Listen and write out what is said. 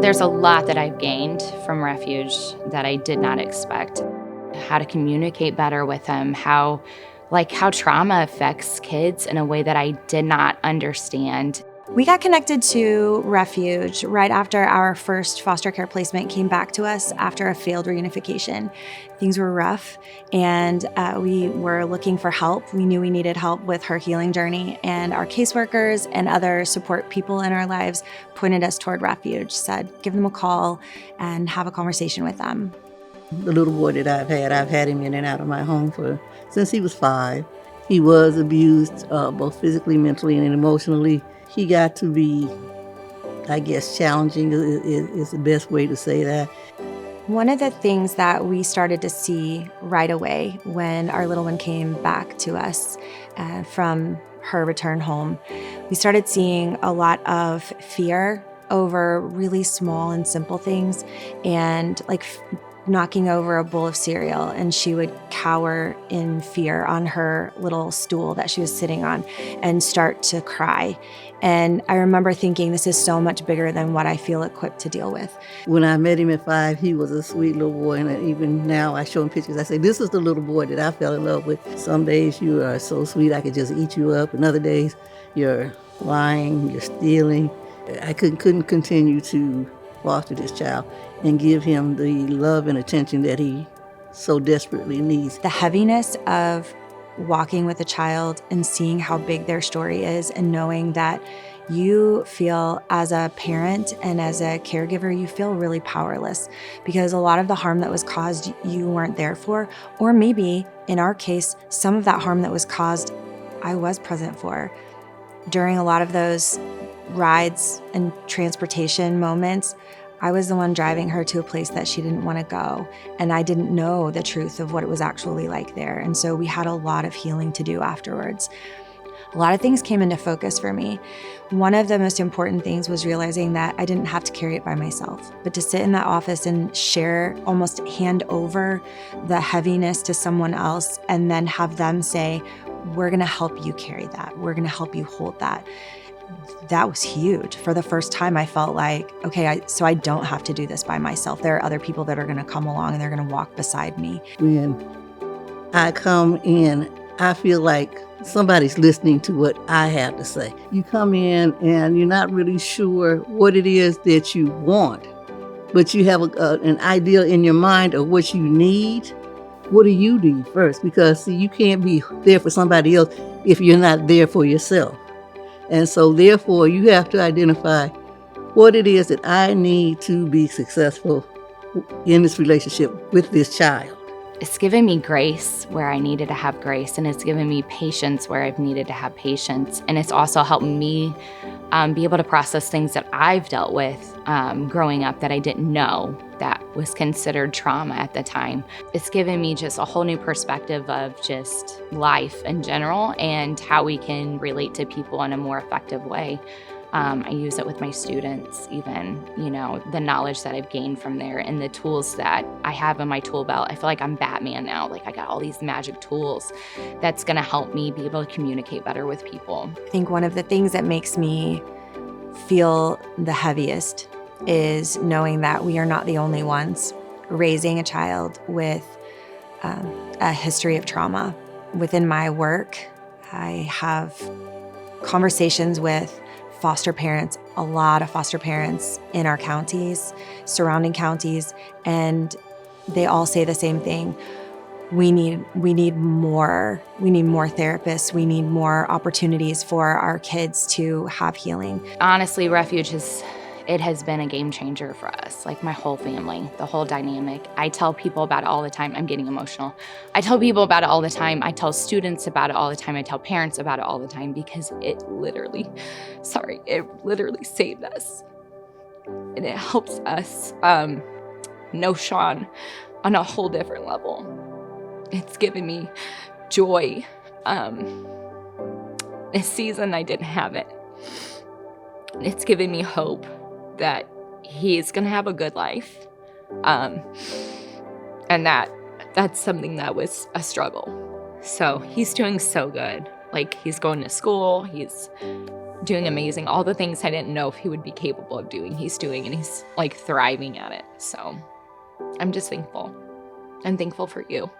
There's a lot that I've gained from Refuge that I did not expect. How to communicate better with him, how trauma affects kids in a way that I did not understand. We got connected to Refuge right after our first foster care placement came back to us after a failed reunification. Things were rough, and we were looking for help. We knew we needed help with her healing journey, and our caseworkers and other support people in our lives pointed us toward Refuge, said, give them a call and have a conversation with them. The little boy that I've had him in and out of my home since he was 5. He was abused both physically, mentally, and emotionally. He got to be, I guess, challenging is the best way to say that. One of the things that we started to see right away when our little one came back to us from her return home, we started seeing a lot of fear over really small and simple things, and like knocking over a bowl of cereal, and she would cower in fear on her little stool that she was sitting on and start to cry. And I remember thinking, this is so much bigger than what I feel equipped to deal with. When I met him at 5, he was a sweet little boy, and even now I show him pictures. I say, this is the little boy that I fell in love with. Some days you are so sweet, I could just eat you up, and other days you're lying, you're stealing. I couldn't continue to foster this child and give him the love and attention that he so desperately needs. The heaviness of walking with a child and seeing how big their story is, and knowing that you feel as a parent and as a caregiver, you feel really powerless because a lot of the harm that was caused you weren't there for, or maybe in our case, some of that harm that was caused I was present for. During a lot of those rides and transportation moments, I was the one driving her to a place that she didn't want to go, and I didn't know the truth of what it was actually like there. And so we had a lot of healing to do afterwards. A lot of things came into focus for me. One of the most important things was realizing that I didn't have to carry it by myself, but to sit in that office and share, almost hand over the heaviness to someone else, and then have them say, we're going to help you carry that. We're going to help you hold that. That was huge. For the first time, I felt like, okay, so I don't have to do this by myself. There are other people that are going to come along and they're going to walk beside me. When I come in, I feel like somebody's listening to what I have to say. You come in and you're not really sure what it is that you want, but you have an idea in your mind of what you need. What do you need first? Because see, you can't be there for somebody else if you're not there for yourself. And so therefore, you have to identify what it is that I need to be successful in this relationship with this child. It's given me grace where I needed to have grace, and it's given me patience where I've needed to have patience. And it's also helped me be able to process things that I've dealt with growing up that I didn't know that was considered trauma at the time. It's given me just a whole new perspective of just life in general and how we can relate to people in a more effective way. I use it with my students, even, the knowledge that I've gained from there and the tools that I have in my tool belt. I feel like I'm Batman now. Like, I got all these magic tools that's going to help me be able to communicate better with people. I think one of the things that makes me feel the heaviest is knowing that we are not the only ones raising a child with a history of trauma. Within my work, I have conversations with foster parents, a lot of foster parents in our counties, surrounding counties, and they all say the same thing. We need more therapists. We need more opportunities for our kids to have healing. Honestly, Refuge has been a game changer for us, like my whole family, the whole dynamic. I tell people about it all the time. I'm getting emotional. I tell people about it all the time. I tell students about it all the time. I tell parents about it all the time because it literally saved us. And it helps us know Sean on a whole different level. It's given me joy. This season I didn't have it. It's given me hope that he's gonna have a good life, and that's something that was a struggle. So he's doing so good. Like, he's going to school, he's doing amazing. All the things I didn't know if he would be capable of doing, he's doing, and he's like thriving at it. So I'm just thankful. I'm thankful for you.